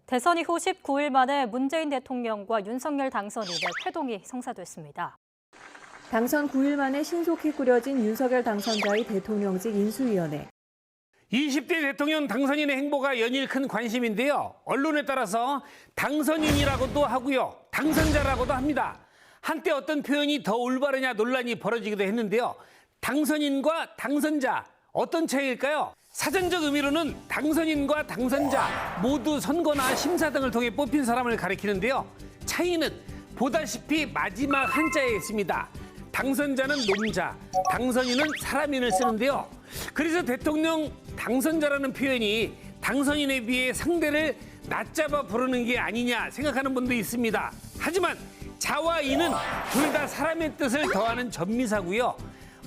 대선 이후 19일 만에 문재인 대통령과 윤석열 당선인의 회동이 성사됐습니다. 당선 9일 만에 신속히 꾸려진 윤석열 당선자의 대통령직 인수위원회. 20대 대통령 당선인의 행보가 연일 큰 관심인데요. 언론에 따라서 당선인이라고도 하고요. 당선자라고도 합니다. 한때 어떤 표현이 더 올바르냐 논란이 벌어지기도 했는데요. 당선인과 당선자, 어떤 차이일까요? 사전적 의미로는 당선인과 당선자 모두 선거나 심사 등을 통해 뽑힌 사람을 가리키는데요. 차이는 보다시피 마지막 한자에 있습니다. 당선자는 놈자, 당선인은 사람인을 쓰는데요. 그래서 대통령 당선자라는 표현이 당선인에 비해 상대를 낮잡아 부르는 게 아니냐 생각하는 분도 있습니다. 하지만 자와 인은 둘 다 사람의 뜻을 더하는 전미사고요.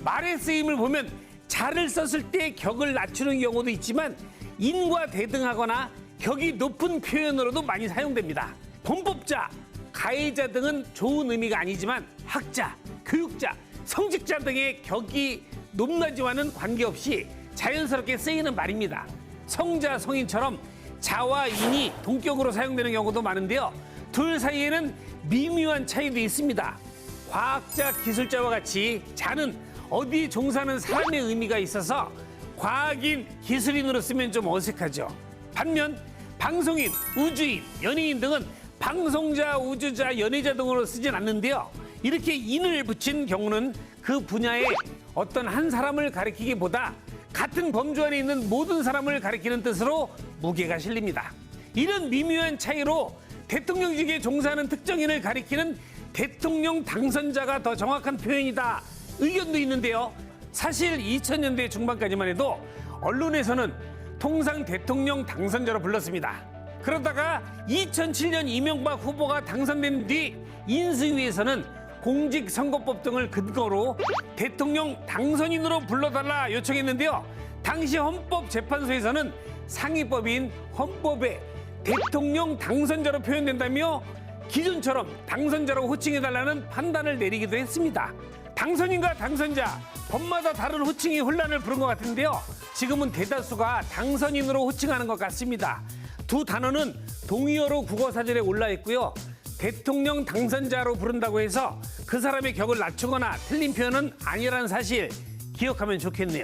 말의 쓰임을 보면 자를 썼을 때 격을 낮추는 경우도 있지만 인과 대등하거나 격이 높은 표현으로도 많이 사용됩니다. 범법자, 가해자 등은 좋은 의미가 아니지만 학자, 교육자, 성직자 등의 격이 높낮이와는 관계없이 자연스럽게 쓰이는 말입니다. 성자, 성인처럼 자와 인이 동격으로 사용되는 경우도 많은데요. 둘 사이에는 미묘한 차이도 있습니다. 과학자, 기술자와 같이 자는 어디 종사하는 사람의 의미가 있어서 과학인, 기술인으로 쓰면 좀 어색하죠. 반면 방송인, 우주인, 연예인 등은 방송자, 우주자, 연예자 등으로 쓰진 않는데요. 이렇게 인을 붙인 경우는 그 분야의 어떤 한 사람을 가리키기보다 같은 범주 안에 있는 모든 사람을 가리키는 뜻으로 무게가 실립니다. 이런 미묘한 차이로 대통령직에 종사하는 특정인을 가리키는 대통령 당선자가 더 정확한 표현이다 의견도 있는데요. 사실 2000년대 중반까지만 해도 언론에서는 통상 대통령 당선자로 불렀습니다. 그러다가 2007년 이명박 후보가 당선된 뒤 인수위에서는 공직선거법 등을 근거로 대통령 당선인으로 불러달라 요청했는데요. 당시 헌법재판소에서는 상위법인 헌법에 대통령 당선자로 표현된다며 기존처럼 당선자로 호칭해달라는 판단을 내리기도 했습니다. 당선인과 당선자, 법마다 다른 호칭이 혼란을 부른 것 같은데요. 지금은 대다수가 당선인으로 호칭하는 것 같습니다. 두 단어는 동의어로 국어사전에 올라 있고요. 대통령 당선자로 부른다고 해서 그 사람의 격을 낮추거나 틀린 표현은 아니라는 사실 기억하면 좋겠네요.